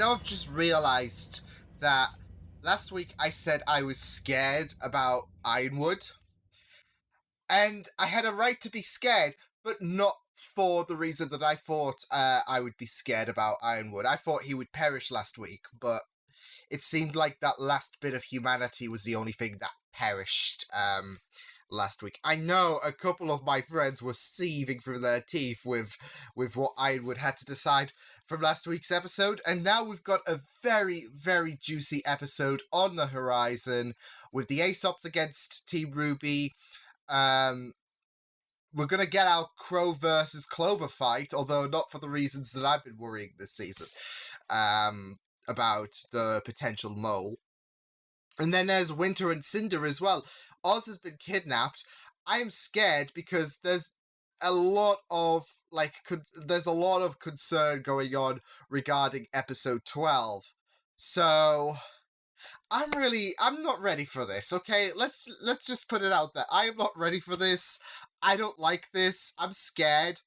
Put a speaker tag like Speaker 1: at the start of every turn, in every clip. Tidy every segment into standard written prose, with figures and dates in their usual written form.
Speaker 1: now I've just realised that last week I said I was scared about Ironwood. And I had a right to be scared, but not for the reason that I thought I would be scared about Ironwood. I thought he would perish last week, but it seemed like that last bit of humanity was the only thing that perished last week. I know a couple of my friends were seething through their teeth with what Ironwood had to decide from last week's episode, and now we've got a very, very juicy episode on the horizon with the Aesops against Team RWBY. We're gonna get our Crow versus Clover fight, although not for the reasons that I've been worrying this season about the potential mole. And then there's Winter and Cinder as well. Oz has been kidnapped. I am scared because there's a lot of concern going on regarding episode 12. So I'm not ready for this, okay? Let's just put it out there. I am not ready for this. I don't like this. I'm scared.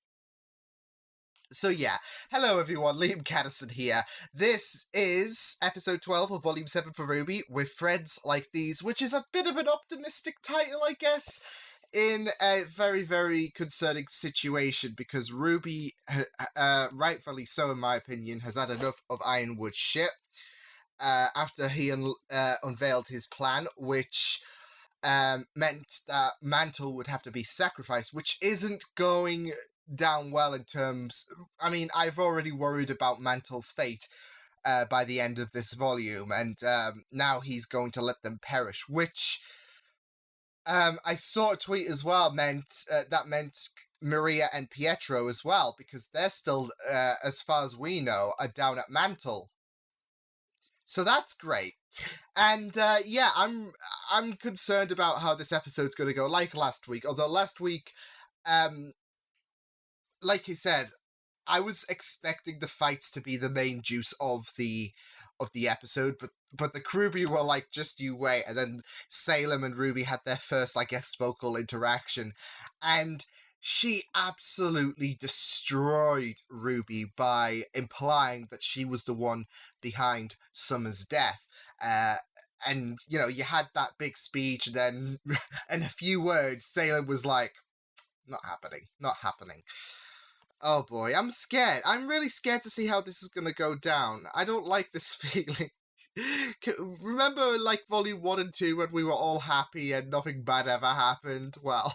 Speaker 1: So yeah, hello everyone, Liam Catterson here. This is episode 12 of volume 7 for RWBY, with Friends Like These, which is a bit of an optimistic title, I guess, in a very, very concerning situation, because RWBY, rightfully so in my opinion, has had enough of Ironwood's shit after he unveiled his plan, which meant that Mantle would have to be sacrificed, which isn't going down well in terms... I mean, I've already worried about Mantle's fate by the end of this volume, and now he's going to let them perish, which I saw a tweet as well meant Maria and Pietro as well, because they're still, as far as we know, are down at Mantle. So that's great. And yeah, I'm concerned about how this episode's going to go, like last week. Although last week, like you said, I was expecting the fights to be the main juice of the episode, but the crewbie were like, just you wait. And then Salem and RWBY had their first, I guess, vocal interaction, and she absolutely destroyed RWBY by implying that she was the one behind Summer's death. And, you know, you had that big speech, and then in a few words, Salem was like, not happening. Oh boy, I'm scared. I'm really scared to see how this is going to go down. I don't like this feeling. Remember, like, volume 1 and 2 when we were all happy and nothing bad ever happened? Well...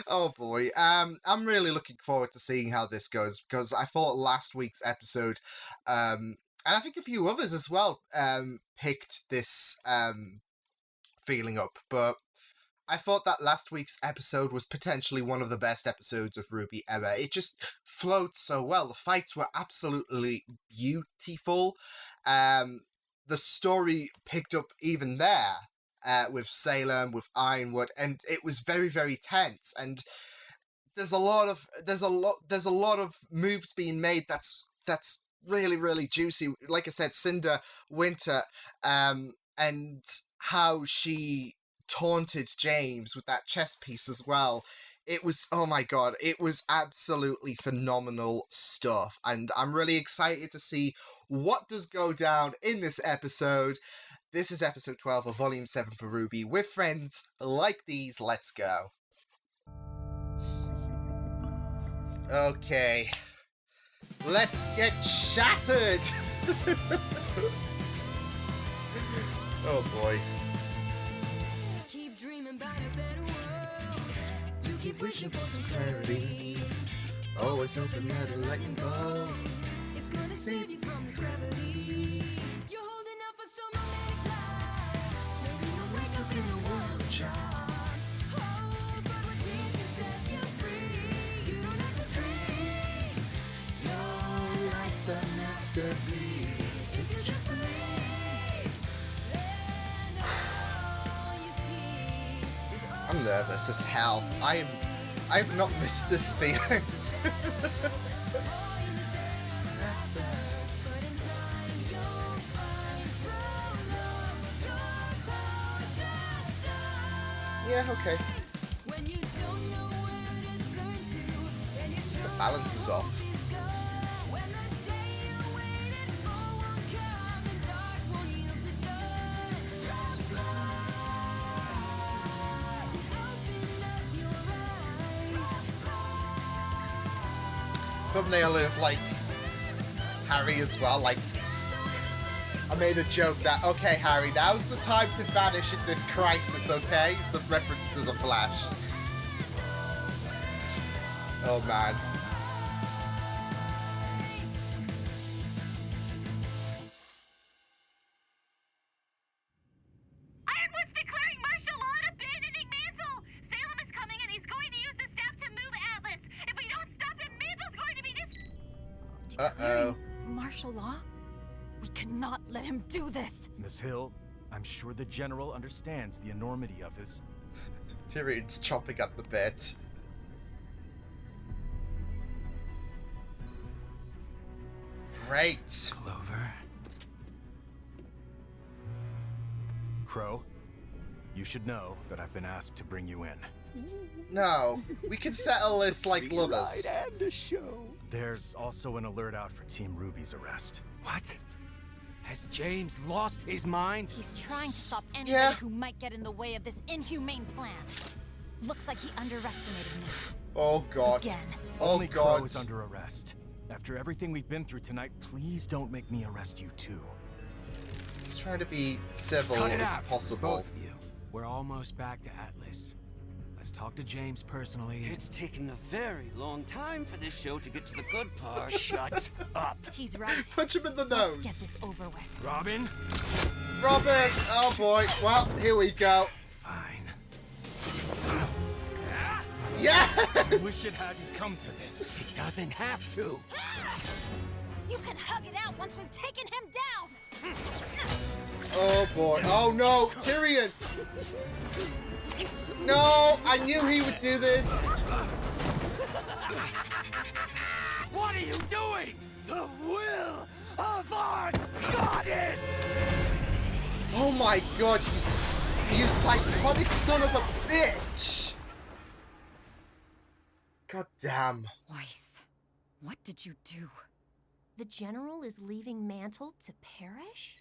Speaker 1: oh boy, I'm really looking forward to seeing how this goes, because I thought last week's episode, and I think a few others as well, picked this feeling up, but I thought that last week's episode was potentially one of the best episodes of RWBY ever. It just flowed so well. The fights were absolutely beautiful. The story picked up even there. With Salem, with Ironwood, and it was very, very tense. And there's a lot of moves being made that's really, really juicy. Like I said, Cinder, Winter, and how she taunted James with that chess piece as well. It was, oh my god, it was absolutely phenomenal stuff, and I'm really excited to see what does go down in this episode. This is episode 12 of volume 7 for RWBY, with Friends Like These. Let's go. Okay. Let's get shattered! Oh boy. Keep dreaming about a better world. You keep wishing for some clarity. Always hoping that a lightning bolt it's gonna save you from this gravity. You're holding out for so long. Oh, but what did you set you free? You don't have to dream. Your life's a masterpiece if you just believe. And all you see is I'm nervous as hell. I've not missed this feeling. Yeah, okay. The balance is off. thumbnail is like Harry as well. Like, I made a joke that, okay, Harry, now's the time to vanish in this crisis, okay? It's a reference to the Flash. Oh man.
Speaker 2: Ironwood's declaring martial law and abandoning Mantle! Salem is coming and he's going to use the staff to move Atlas! If we don't stop him, Mantle's going to be
Speaker 1: Uh-oh.
Speaker 3: Martial law? We cannot let him do this!
Speaker 4: Miss Hill, I'm sure the General understands the enormity of this.
Speaker 1: Tyrion's chomping at the bit. Great.
Speaker 4: Clover. Crow, you should know that I've been asked to bring you in.
Speaker 1: No, we can settle this like lovers.
Speaker 5: And a show.
Speaker 4: There's also an alert out for Team RWBY's arrest.
Speaker 5: What? Has James lost his mind?
Speaker 3: He's trying to stop anybody
Speaker 1: Yeah.
Speaker 3: who might get in the way of this inhumane plan. Looks like he underestimated me.
Speaker 1: Oh god.
Speaker 3: Again.
Speaker 1: Oh
Speaker 4: Only
Speaker 1: god.
Speaker 4: Crow is under arrest. After everything we've been through tonight, please don't make me arrest you too.
Speaker 1: He's trying to be civil
Speaker 5: Cut it
Speaker 1: as
Speaker 5: out,
Speaker 1: possible.
Speaker 5: both of you. We're almost back to Atlas. Let's talk to James personally.
Speaker 6: It's taking a very long time for this show to get to the good part.
Speaker 5: Shut up.
Speaker 3: He's right.
Speaker 1: Punch him in the
Speaker 3: Let's
Speaker 1: nose.
Speaker 3: get this over with.
Speaker 5: Robin?
Speaker 1: Robin! Oh boy. Well, here we go.
Speaker 5: Fine.
Speaker 1: Yes!
Speaker 4: Wish it hadn't come to this.
Speaker 5: It doesn't have to.
Speaker 3: You can hug it out once we've taken him down!
Speaker 1: Oh boy. Oh no, Tyrion! No, I knew he would do this.
Speaker 5: What are you doing? The will of our goddess!
Speaker 1: Oh my god, you psychotic son of a bitch! God damn.
Speaker 3: Weiss, what did you do?
Speaker 7: The General is leaving Mantle to perish?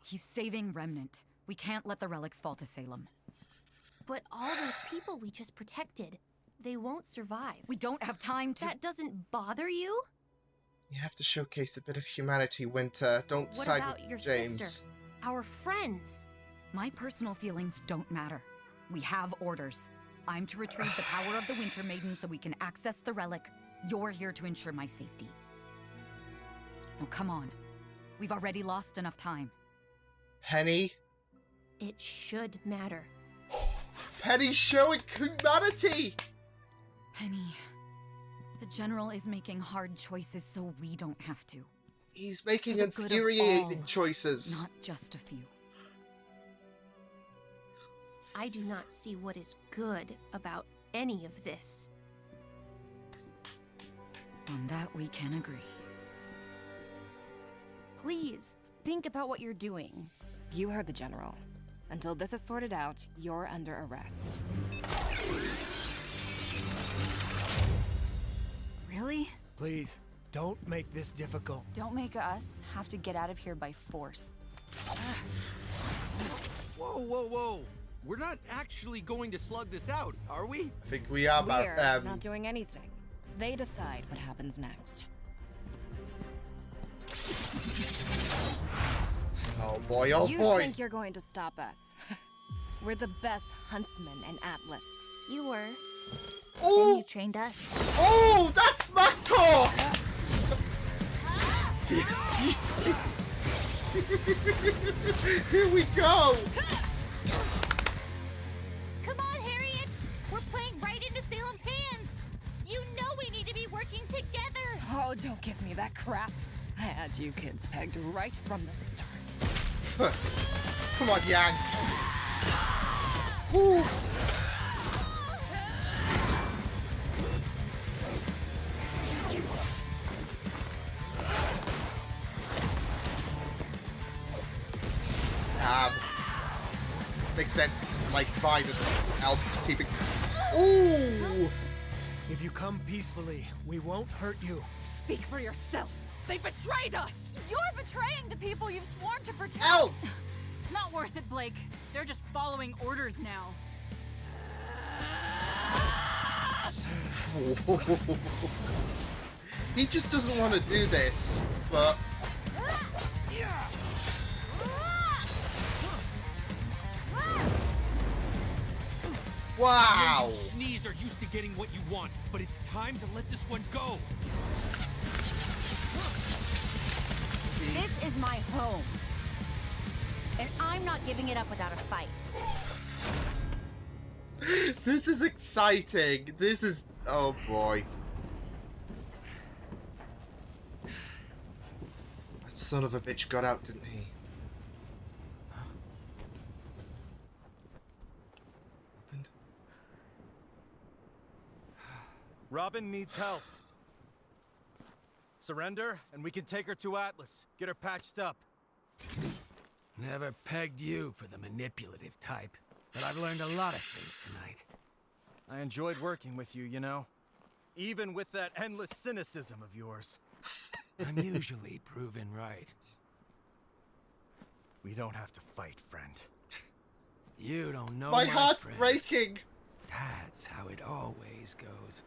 Speaker 8: He's saving Remnant. We can't let the relics fall to Salem.
Speaker 7: But all those people we just protected, they won't survive.
Speaker 8: We don't have time to—
Speaker 7: That doesn't bother you?
Speaker 1: You have to showcase a bit of humanity, Winter. Don't
Speaker 7: What
Speaker 1: side
Speaker 7: about
Speaker 1: with
Speaker 7: your
Speaker 1: James.
Speaker 7: sister? Our friends?
Speaker 8: My personal feelings don't matter. We have orders. I'm to retrieve the power of the Winter Maiden so we can access the relic. You're here to ensure my safety. Now come on. We've already lost enough time.
Speaker 1: Penny?
Speaker 7: It should matter.
Speaker 1: Penny's showing humanity!
Speaker 8: Penny, the General is making hard choices so we don't have to.
Speaker 1: He's making
Speaker 8: For the good of
Speaker 1: infuriating
Speaker 8: all,
Speaker 1: choices.
Speaker 8: Not just a few.
Speaker 7: I do not see what is good about any of this.
Speaker 8: On that we can agree.
Speaker 9: Please, think about what you're doing. You heard the General. Until this is sorted out, you're under arrest.
Speaker 3: Really?
Speaker 5: Please, don't make this difficult.
Speaker 3: Don't make us have to get out of here by force.
Speaker 10: Whoa, whoa, whoa. We're not actually going to slug this out, are we?
Speaker 1: I think we are about,
Speaker 9: We're not doing anything. They decide what happens next.
Speaker 1: Oh boy, oh
Speaker 9: You
Speaker 1: boy.
Speaker 9: think you're going to stop us? We're the best huntsmen in Atlas.
Speaker 7: You were.
Speaker 1: Oh!
Speaker 7: And you trained us.
Speaker 1: Oh, that's smack talk! Here we go!
Speaker 2: Come on, Harriet! We're playing right into Salem's hands! You know we need to be working together!
Speaker 9: Oh, don't give me that crap. I had you kids pegged right from the start.
Speaker 1: Come on, Yang. Woo. Makes sense, like, fine with Elf keeping. Ooh!
Speaker 5: If you come peacefully, we won't hurt you.
Speaker 3: Speak for yourself! They betrayed us! You're betraying the people you've sworn to protect!
Speaker 1: Elf!
Speaker 3: It's not worth it, Blake. They're just following orders now.
Speaker 1: He just doesn't want to do this, but... Wow!
Speaker 10: You sneeze are used to getting what you want, but it's time to let this one go.
Speaker 3: This is my home. And I'm not giving it up without a fight.
Speaker 1: This is exciting. This is... Oh boy. That son of a bitch got out, didn't he? Open.
Speaker 4: Robin needs help. Surrender, and we can take her to Atlas. Get her patched up.
Speaker 5: Never pegged you for the manipulative type, but I've learned a lot of things tonight.
Speaker 4: I enjoyed working with you, you know. Even with that endless cynicism of yours.
Speaker 5: I'm usually proven right.
Speaker 4: We don't have to fight, friend.
Speaker 5: You don't know
Speaker 1: My heart's
Speaker 5: friends.
Speaker 1: breaking.
Speaker 5: That's how it always goes.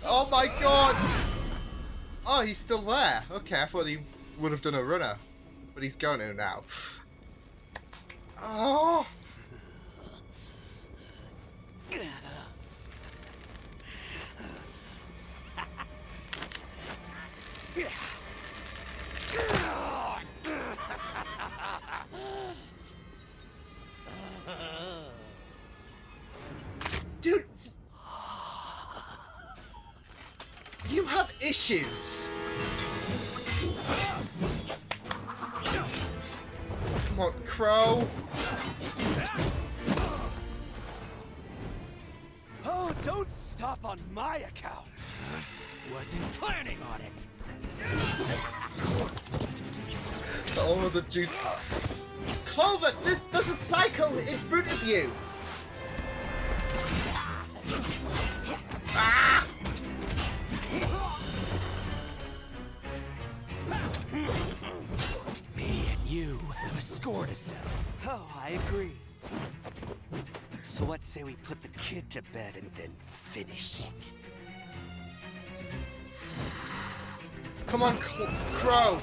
Speaker 1: Oh my god! Oh, he's still there. Okay, I thought he would have done a runner. But he's going to now. Oh! Dude! You have issues! Come on, Crow!
Speaker 5: Oh, don't stop on my account. Wasn't planning on it.
Speaker 1: Oh, the juice. Clover, there's a psycho in front of you! Ah!
Speaker 5: Me and you have a score to settle.
Speaker 6: Oh, I agree. So what say we put the kid to bed and then finish it?
Speaker 1: Come on, Crow!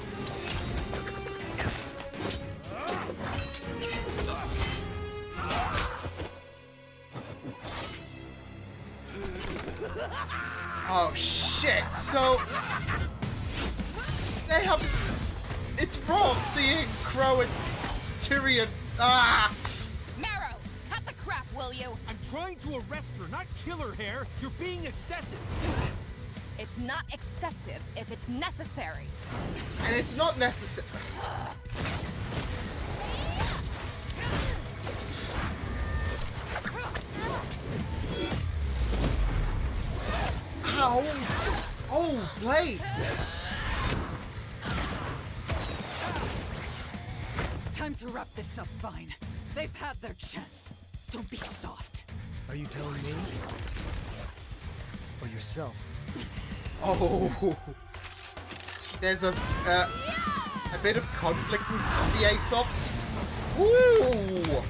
Speaker 1: Oh shit! So they have. It's wrong seeing Crow and Tyrion. Ah!
Speaker 3: Marrow, cut the crap, will you?
Speaker 10: I'm trying to arrest her, not kill her, Hair. You're being excessive.
Speaker 9: It's not excessive if it's necessary.
Speaker 1: And it's not necessary. Ow! Oh, Blade!
Speaker 8: Time to wrap this up, Vine. They've had their chance. Don't be soft.
Speaker 4: Are you telling me? Or yourself?
Speaker 1: Oh! There's a bit of conflict with the Aesops. Ooh!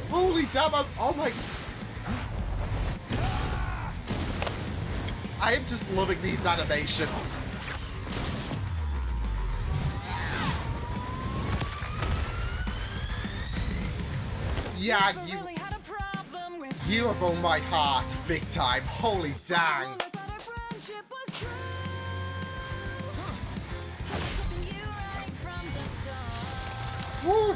Speaker 1: Holy damn! Oh my! I am just loving these animations. Yeah, you have won my heart big time. Holy dang! Woo!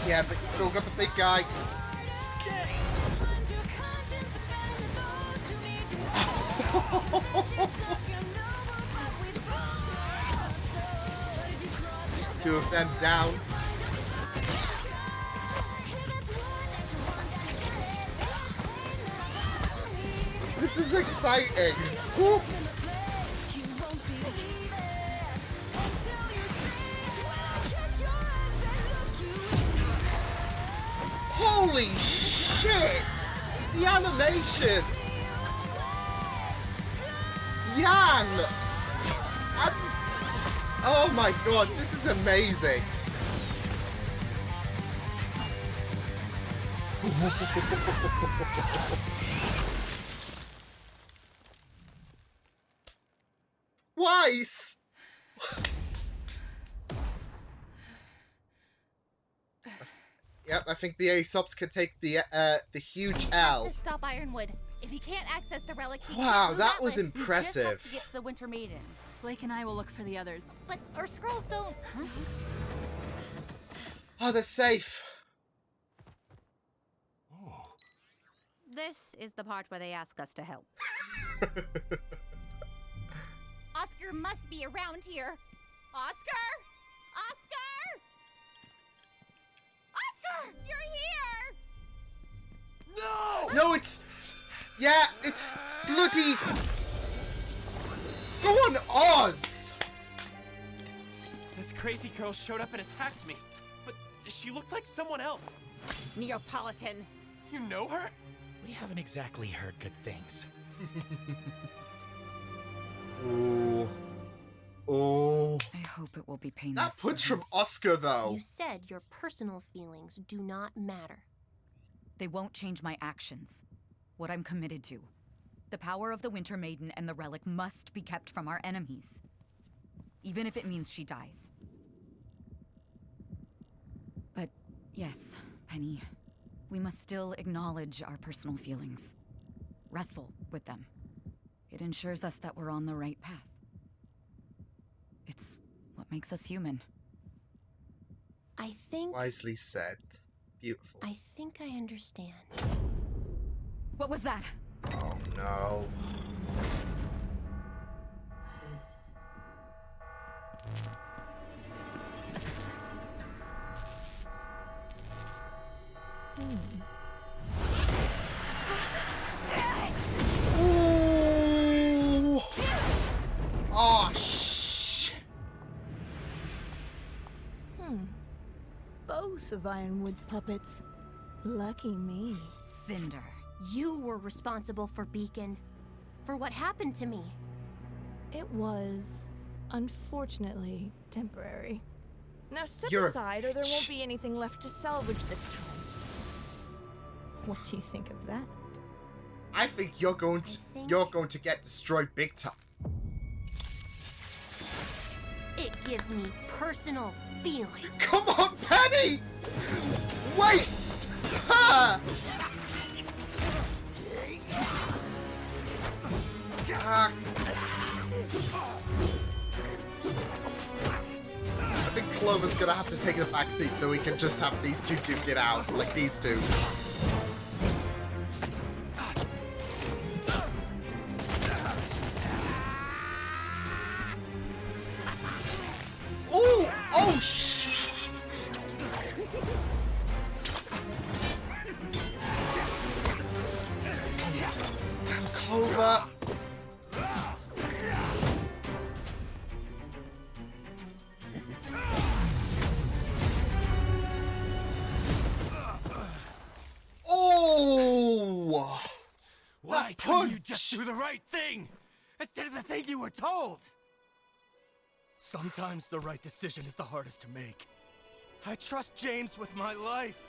Speaker 1: Yeah, but you still got the big guy. Two of them down. This is exciting. Woo. Holy shit! The animation! Yang! Oh my god, this is amazing! Weiss! Yep, I think the Aesops can take the huge L.
Speaker 2: To stop Ironwood. If you can't access the relic, he
Speaker 1: Wow,
Speaker 2: can't
Speaker 1: that
Speaker 2: move
Speaker 1: was
Speaker 2: Atlas.
Speaker 1: impressive.
Speaker 3: You just have to get to the Winter Maiden. Blake and I will look for the others.
Speaker 2: But our scrolls don't. Huh?
Speaker 1: Oh, they're safe.
Speaker 8: This is the part where they ask us to help.
Speaker 2: Oscar must be around here. Oscar! Oscar! Oscar! You're here!
Speaker 10: No!
Speaker 1: No, it's... Yeah, it's bloody... Go on, Oz!
Speaker 10: This crazy girl showed up and attacked me, but she looks like someone else.
Speaker 3: Neapolitan.
Speaker 10: You know her?
Speaker 11: We haven't exactly heard good things.
Speaker 1: Ooh. Oh.
Speaker 8: I hope it will be painless.
Speaker 1: That punch from Oscar, though.
Speaker 7: You said your personal feelings do not matter.
Speaker 8: They won't change my actions. What I'm committed to. The power of the Winter Maiden and the relic must be kept from our enemies. Even if it means she dies. But yes, Penny, we must still acknowledge our personal feelings. Wrestle with them. It ensures us that we're on the right path. It's what makes us human.
Speaker 7: I think...
Speaker 1: Wisely said. Beautiful.
Speaker 7: I think I understand.
Speaker 8: What was that?
Speaker 1: Oh, no. Ooh. Oh, shh.
Speaker 3: Both of Ironwood's puppets. Lucky me.
Speaker 8: Cinder.
Speaker 7: You were responsible for Beacon. For what happened to me.
Speaker 3: It was, unfortunately, temporary. Now step
Speaker 1: You're-
Speaker 3: aside or there won't be anything left to salvage this time. What do you think of that?
Speaker 1: I think you're going to get destroyed big time.
Speaker 7: It gives me personal feeling.
Speaker 1: Come on, Penny! Waste! Ha! Ah. I think Clover's gonna have to take the back seat so we can just have these two duke it out, like these two. Ooh! Oh, shh! Damn, Clover! Oh!
Speaker 5: Why
Speaker 1: That
Speaker 5: couldn't you
Speaker 1: punch!
Speaker 5: just do the right thing instead of the thing you were told?
Speaker 11: Sometimes the right decision is the hardest to make.
Speaker 5: I trust James with my life.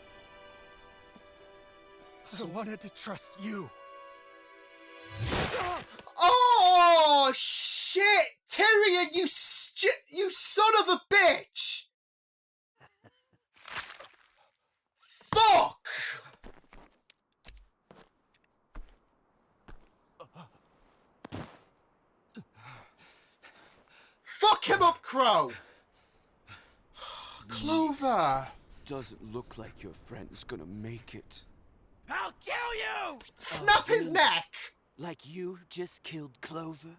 Speaker 5: I wanted to trust you.
Speaker 1: Oh, shit! Tyrion, you son of a bitch! Fuck! Fuck him up, Crow! Clover!
Speaker 6: Doesn't look like your friend's gonna make it.
Speaker 5: I'll kill you!
Speaker 1: Snap his neck!
Speaker 6: Like you just killed Clover?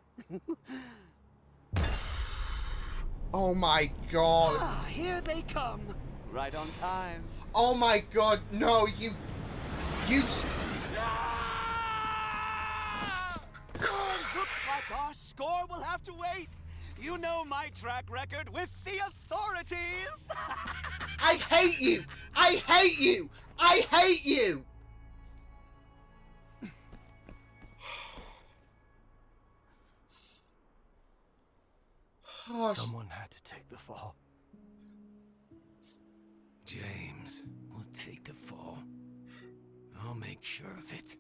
Speaker 1: Oh my god.
Speaker 6: Ah, here they come. Right on time.
Speaker 1: Oh my god, no, you...
Speaker 6: Looks like our score will have to wait. You know my track record with the authorities!
Speaker 1: I hate you! I hate you! I hate you!
Speaker 6: Someone had to take the fall.
Speaker 5: James will take the fall. I'll make sure of it.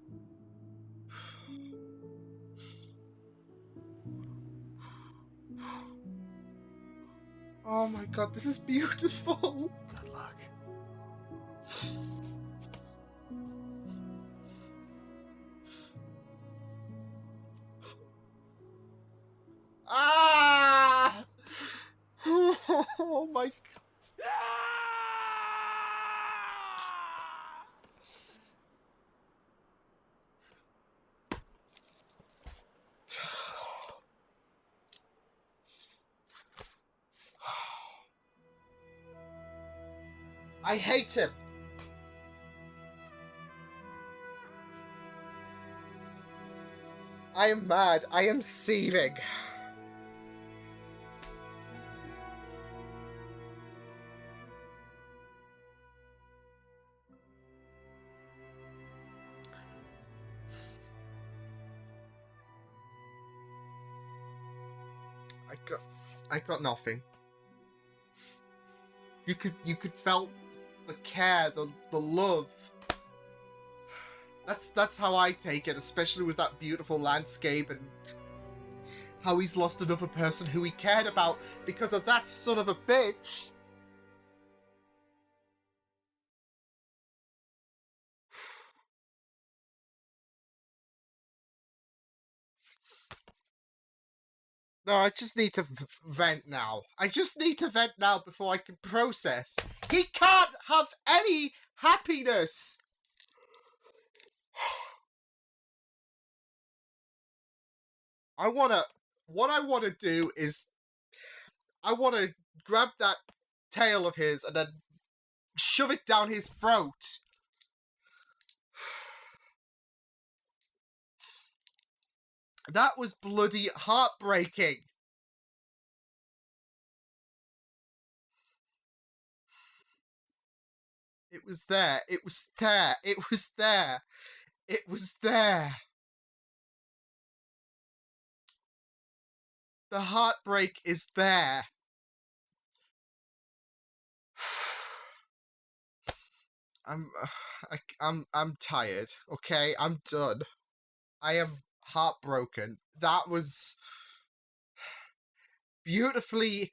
Speaker 1: Oh my god, this is beautiful!
Speaker 6: Good luck.
Speaker 1: Ah! Oh my god. I hate him. I am mad. I am seething. I got nothing. You could felt the care, the love. That's how I take it, especially with that beautiful landscape and how he's lost another person who he cared about because of that son of a bitch. No, I just need to vent now. I just need to vent now before I can process. He can't have any happiness! What I wanna do is, I wanna grab that tail of his and then shove it down his throat. That was bloody heartbreaking. It was there. It was there. It was there. It was there. The heartbreak is there. I'm tired. Okay, I'm done. I am heartbroken. That was beautifully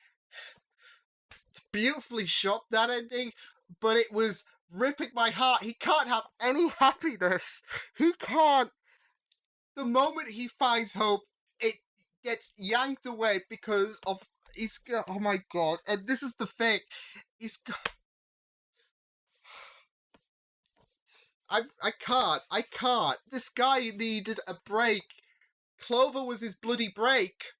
Speaker 1: shot, that ending, but it was ripping my heart. He can't have any happiness. He can't. The moment he finds hope, it gets yanked away because of oh my god. And this is the thing. I can't. This guy needed a break. Clover was his bloody break.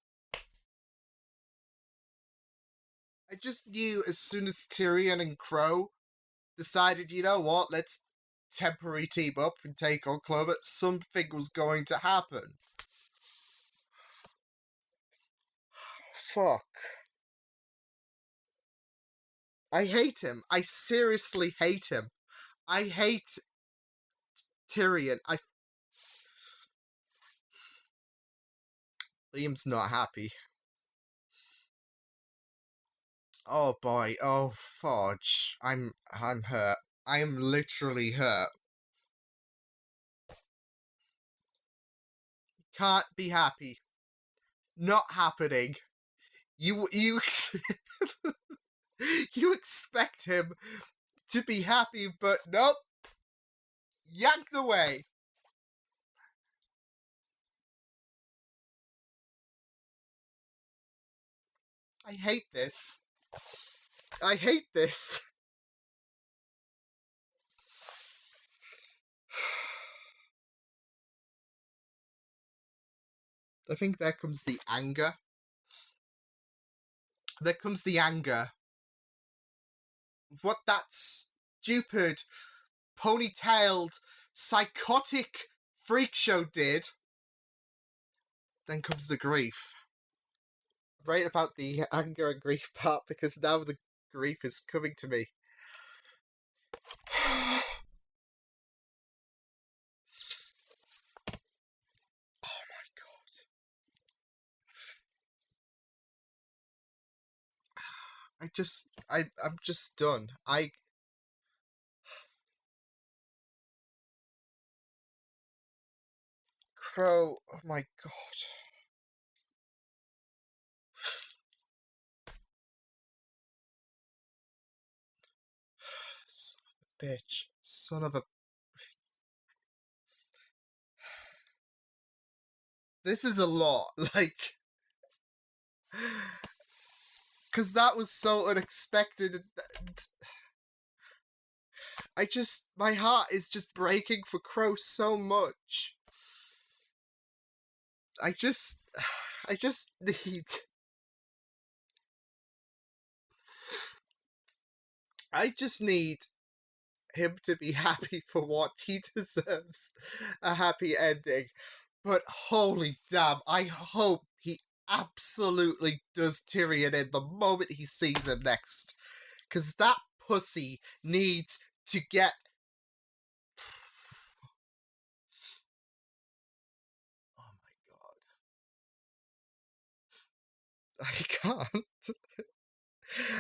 Speaker 1: I just knew as soon as Tyrion and Crow decided, you know what, let's temporary team up and take on Clover, something was going to happen. Fuck. I hate him. I seriously hate him. I hate Tyrion. Liam's not happy. Oh boy. Oh fudge. I'm hurt. I am literally hurt. Can't be happy. Not happening. You you expect him to be happy, but nope. Yanked away. I hate this. I hate this. I think there comes the anger. There comes the anger. What that stupid, ponytailed, psychotic freak show did. Then comes the grief. right about the anger and grief part, because now the grief is coming to me. Oh my god. I'm just done. Crow, oh my god. Son of a bitch. Son of a... This is a lot, like... Because that was so unexpected. My heart is just breaking for Crow so much. I just need... I just need him to be happy for what he deserves. A happy ending. But holy damn, I hope he absolutely does Tyrion in the moment he sees him next. Because that pussy needs to get... Oh my god. I can't.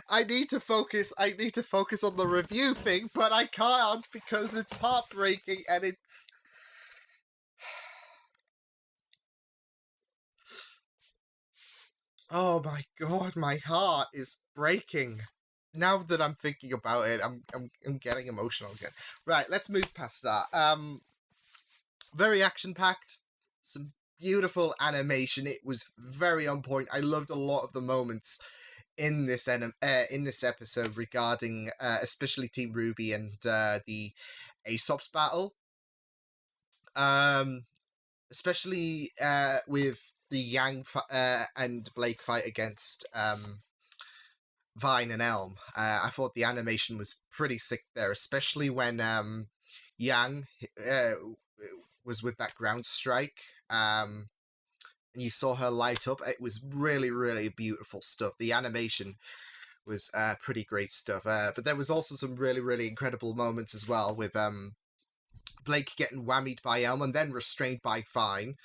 Speaker 1: I need to focus on the review thing, but I can't because it's heartbreaking and it's... Oh my god, my heart is breaking. Now that I'm thinking about it, I'm getting emotional again. Right, let's move past that. Very action-packed. Some beautiful animation. It was very on point. I loved a lot of the moments in this episode regarding especially Team RWBY and the Aesop's battle. Especially with the Yang and Blake fight against Vine and Elm. I thought the animation was pretty sick there, especially when Yang was with that ground strike. And you saw her light up. It was really, really beautiful stuff. The animation was pretty great stuff. But there was also some really, really incredible moments as well with Blake getting whammied by Elm and then restrained by Vine.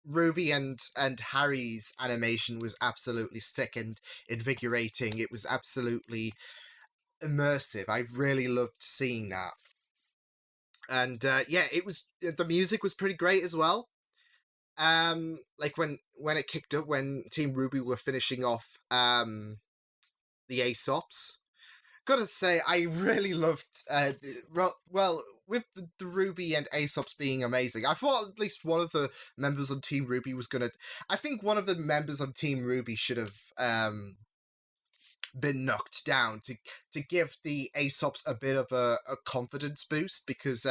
Speaker 1: RWBY and Harry's animation was absolutely sick and invigorating. It was absolutely immersive. I really loved seeing that. And yeah, the music was pretty great as well. Like when it kicked up, when Team RWBY were finishing off the Aesops. Gotta say, I really loved, with the RWBY and Aesops being amazing, I thought at least one of the members on Team RWBY was gonna... I think one of the members on Team RWBY should have been knocked down to give the Aesops a bit of a confidence boost, because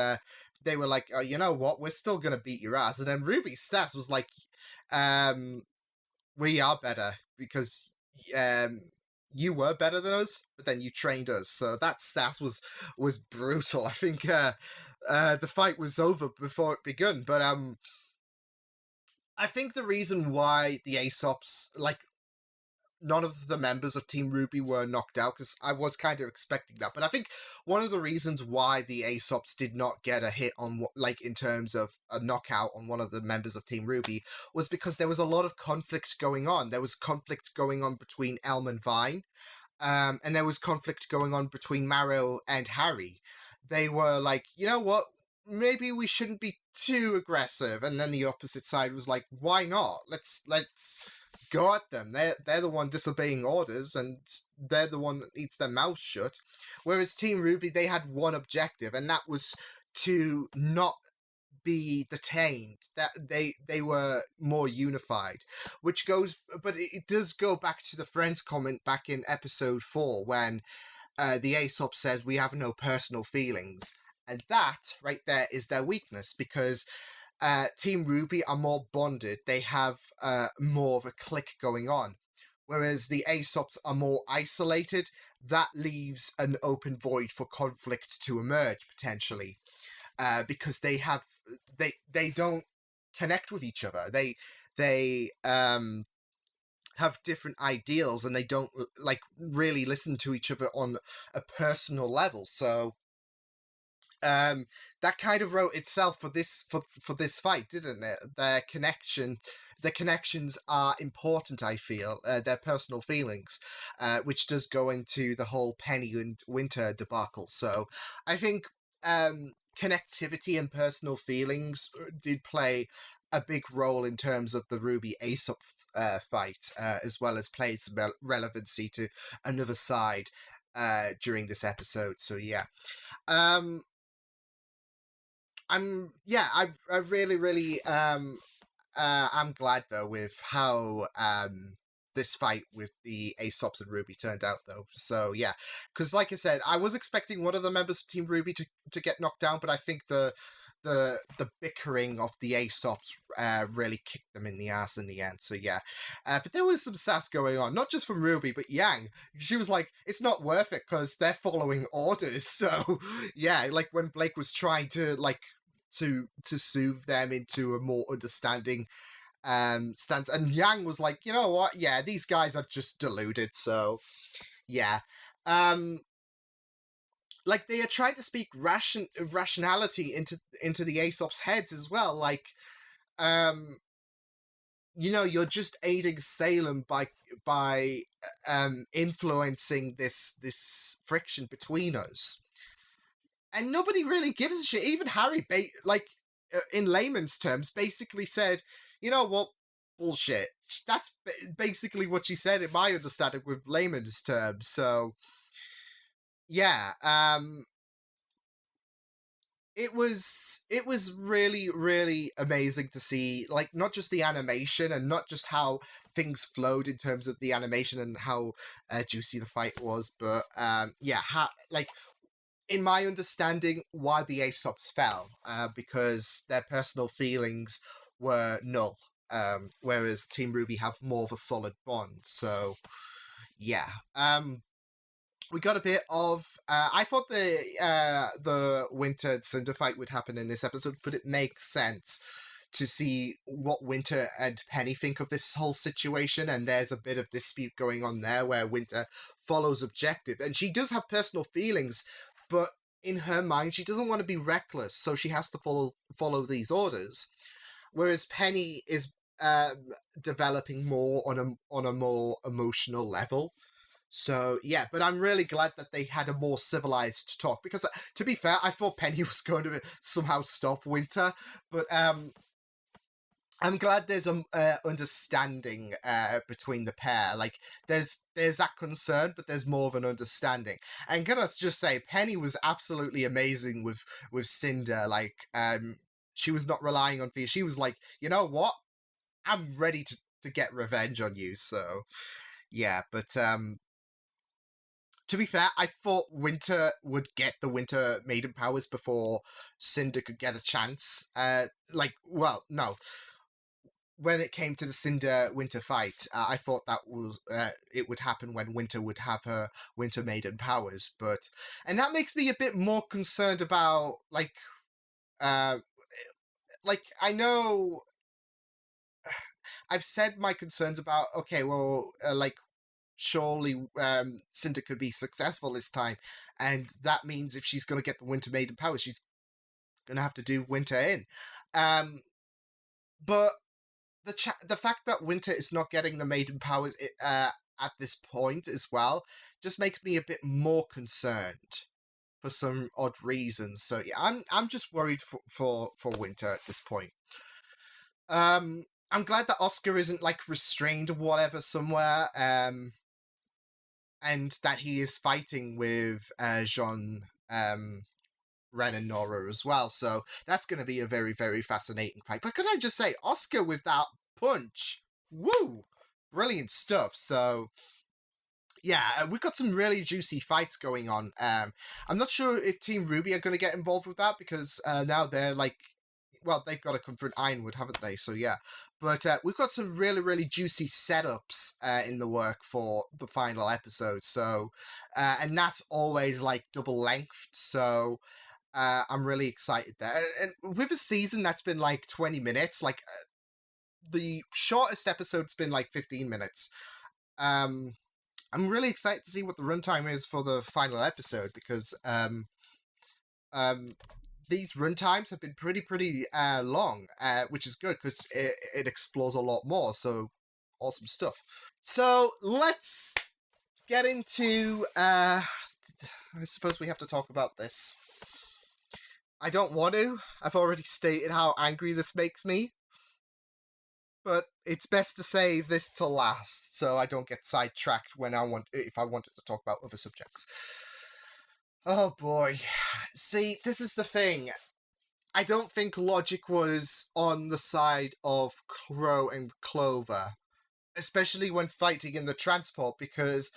Speaker 1: they were like, oh, you know what, we're still gonna beat your ass. And then RWBY's stats was like, we are better, because... you were better than us, but then you trained us. So that stats was brutal. I think the fight was over before it begun. But I think the reason why the Aesops, like, none of the members of Team RWBY were knocked out, because I was kind of expecting that. But I think one of the reasons why the Aesops did not get a hit on, like, in terms of a knockout on one of the members of Team RWBY, was because there was a lot of conflict going on. There was conflict going on between Elm and Vine, and there was conflict going on between Marrow and Harry. They were like, you know what? Maybe we shouldn't be too aggressive. And then the opposite side was like, why not? Let's go at them. They're the one disobeying orders, and they're the one that needs their mouth shut. Whereas Team RWBY, they had one objective, and that was to not be detained. That they were more unified, which goes, but it does go back to the Friends comment back in episode 4 when the Aesop says we have no personal feelings, and that right there is their weakness, because Team RWBY are more bonded. They have more of a clique going on. Whereas the Aesops are more isolated. That leaves an open void for conflict to emerge, potentially. Because they don't connect with each other. They they have different ideals and they don't like really listen to each other on a personal level. So that kind of wrote itself for this fight, didn't it? Their connections are important, I feel, their personal feelings, which does go into the whole Penny and Winter debacle. So I think connectivity and personal feelings did play a big role in terms of the RWBY Aesop fight, as well as played some relevancy to another side during this episode. So yeah. I really I'm glad though with how this fight with the Aesops and RWBY turned out though. So yeah, because like I said, I was expecting one of the members of Team RWBY to get knocked down, but I think the bickering of the Aesops really kicked them in the ass in the end. So yeah, but there was some sass going on, not just from RWBY but Yang. She was like, it's not worth it because they're following orders. So yeah, like when Blake was trying to like to soothe them into a more understanding stance, and Yang was like, you know what, yeah, these guys are just deluded. So yeah, like they are trying to speak rationality into the Aesop's heads as well. Like you know, you're just aiding Salem by influencing this friction between us. And nobody really gives a shit. Even Harry, in layman's terms, basically said, you know what, bullshit. That's basically what she said in my understanding with layman's terms. So, yeah, it was really, really amazing to see, like, not just the animation and not just how things flowed in terms of the animation and how juicy the fight was, but, in my understanding, why the Aesops fell, because their personal feelings were null, whereas Team RWBY have more of a solid bond. So, yeah. We got a bit of... I thought the Winter and Cinder fight would happen in this episode, but it makes sense to see what Winter and Penny think of this whole situation, and there's a bit of dispute going on there where Winter follows objective, and she does have personal feelings, but in her mind, she doesn't want to be reckless, so she has to follow these orders. Whereas Penny is developing more on a more emotional level. So, yeah, but I'm really glad that they had a more civilized talk, because, to be fair, I thought Penny was going to somehow stop Winter, but I'm glad there's a understanding between the pair. Like, there's that concern, but there's more of an understanding. And can I just say, Penny was absolutely amazing with Cinder. Like, she was not relying on fear. She was like, you know what? I'm ready to get revenge on you. So, yeah, but to be fair, I thought Winter would get the Winter Maiden powers before Cinder could get a chance. No. When it came to the Cinder-Winter fight, I thought that was it would happen when Winter would have her Winter Maiden powers, and that makes me a bit more concerned about, I know I've said my concerns about, okay, well, surely Cinder could be successful this time, and that means if she's going to get the Winter Maiden powers, she's going to have to do Winter in. But the fact that Winter is not getting the Maiden powers at this point as well just makes me a bit more concerned for some odd reasons. So yeah, I'm just worried for Winter at this point. I'm glad that Oscar isn't like restrained or whatever somewhere, and that he is fighting with Jean, Ren and Nora as well, so that's going to be a very, very fascinating fight. But can I just say, Oscar with that punch, woo, brilliant stuff. So yeah, we've got some really juicy fights going on. I'm not sure if Team RWBY are going to get involved with that, because now they're like, well, they've got to confront Ironwood, haven't they? So yeah, but we've got some really, really juicy setups in the work for the final episode. So and that's always like double length, so I'm really excited there. And with a season that's been like 20 minutes, like the shortest episode's been like 15 minutes. I'm really excited to see what the runtime is for the final episode, because these runtimes have been pretty long, which is good because it explores a lot more. So awesome stuff. So let's get into. I suppose we have to talk about this. I don't want to. I've already stated how angry this makes me. But it's best to save this till last, so I don't get sidetracked if I wanted to talk about other subjects. Oh boy. See, this is the thing. I don't think logic was on the side of Crow and Clover, especially when fighting in the transport, because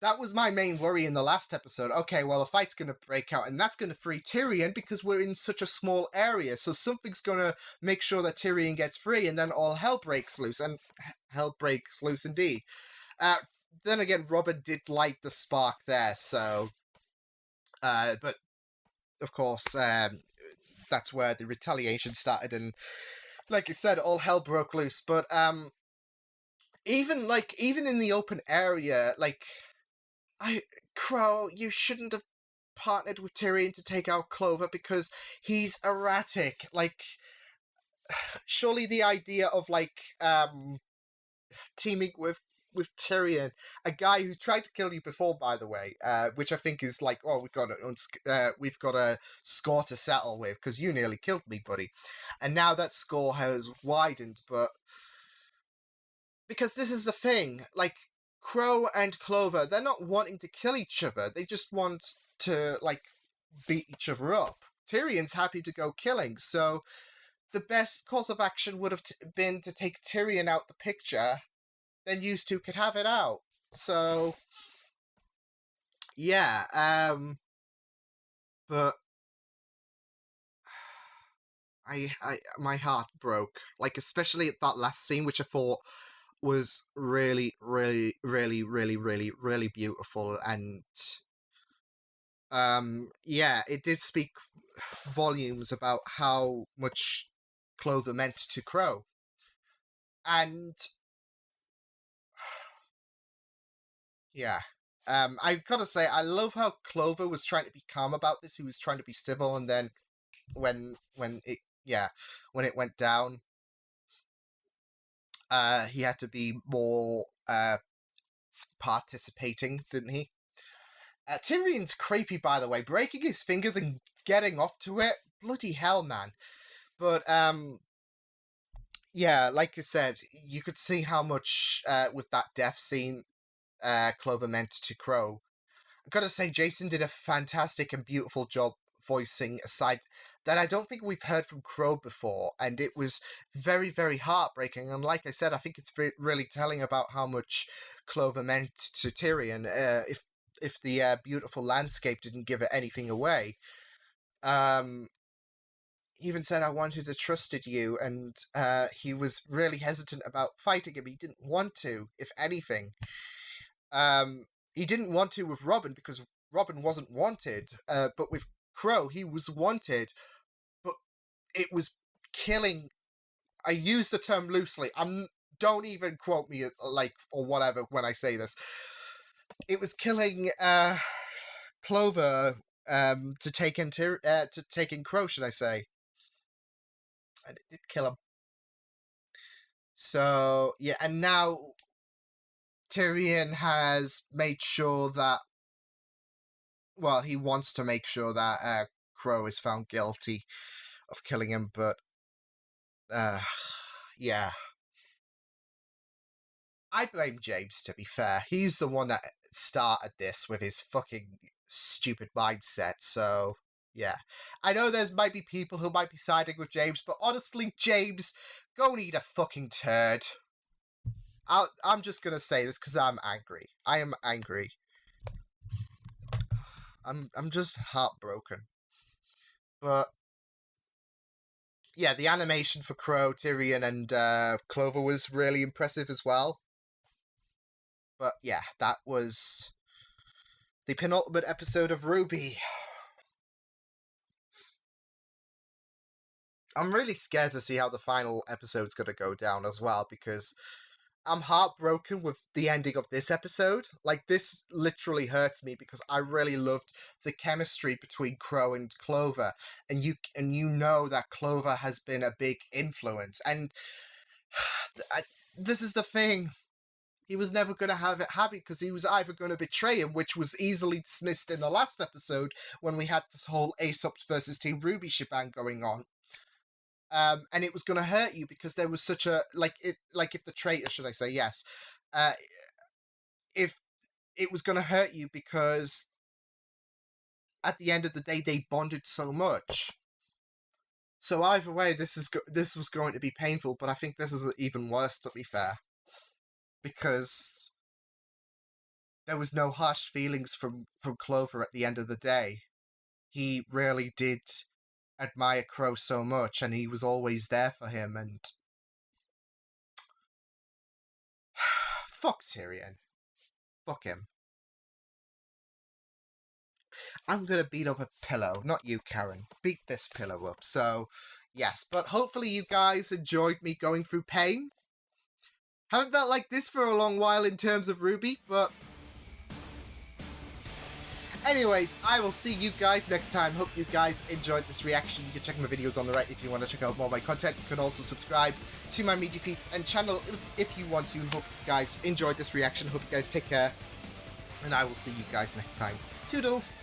Speaker 1: that was my main worry in the last episode. Okay, well, a fight's going to break out, and that's going to free Tyrion because we're in such a small area, so something's going to make sure that Tyrion gets free, and then all hell breaks loose, and hell breaks loose indeed. Then again, Robin did light the spark there, so... but, of course, that's where the retaliation started, and like I said, all hell broke loose, but, even in the open area, Crow, you shouldn't have partnered with Tyrion to take out Clover because he's erratic. Surely the idea of, teaming with Tyrion, a guy who tried to kill you before, by the way, which I think is we've got a score to settle with because you nearly killed me, buddy. And now that score has widened, but because this is the thing, Crow and Clover, they're not wanting to kill each other. They just want to, beat each other up. Tyrion's happy to go killing, so the best course of action would have been to take Tyrion out the picture, then you two could have it out. So, yeah, but my heart broke. Especially at that last scene, which I thought was really, really, really, really, really, really beautiful, and it did speak volumes about how much Clover meant to Crow. And yeah, I've got to say, I love how Clover was trying to be calm about this. He was trying to be civil, and then when it went down, he had to be more participating, didn't he? Tyrion's creepy, by the way, breaking his fingers and getting off to it. Bloody hell, man. But like I said, you could see how much with that death scene Clover meant to Crow. I've got to say, Jason did a fantastic and beautiful job voicing a side that I don't think we've heard from Crow before, and it was very, very heartbreaking. And like I said, I think it's really telling about how much Clover meant to Tyrion. If the beautiful landscape didn't give it anything away, he even said, "I wanted to trusted you," and he was really hesitant about fighting him. He didn't want to, if anything. He didn't want to with Robin because Robin wasn't wanted, but with Crow, he was wanted, but it was killing. I use the term loosely. Don't even quote me or whatever when I say this. It was killing Clover to take in Crow, should I say? And it did kill him. So yeah, and now Tyrion has made sure that, well, he wants to make sure that Crow is found guilty of killing him, but yeah. I blame James, to be fair. He's the one that started this with his fucking stupid mindset, so yeah. I know there might be people who might be siding with James, but honestly, James, go and eat a fucking turd. I'm just gonna say this because I'm angry. I am angry. I'm just heartbroken. But yeah, the animation for Crow, Tyrion, and Clover was really impressive as well. But yeah, that was the penultimate episode of RWBY. I'm really scared to see how the final episode's gonna go down as well, because I'm heartbroken with the ending of this episode. Like, this literally hurts me because I really loved the chemistry between Crow and Clover, and you know that Clover has been a big influence. And this is the thing. He was never going to have it happy because he was either going to betray him, which was easily dismissed in the last episode when we had this whole Aesop's versus Team RWBY shebang going on. And it was going to hurt you because there was such a, if the traitor, should I say, yes, if it was going to hurt you because at the end of the day, they bonded so much. So either way, this was going to be painful, but I think this is even worse, to be fair. Because there was no harsh feelings from Clover at the end of the day. He really did admire Crow so much, and he was always there for him, and fuck Tyrion. Fuck him. I'm gonna beat up a pillow, not you, Karen. Beat this pillow up. So, yes, but hopefully you guys enjoyed me going through pain. Haven't felt like this for a long while in terms of RWBY, but anyways, I will see you guys next time. Hope you guys enjoyed this reaction. You can check my videos on the right if you want to check out more of my content. You can also subscribe to my media feeds and channel if you want to. Hope you guys enjoyed this reaction. Hope you guys take care. And I will see you guys next time. Toodles!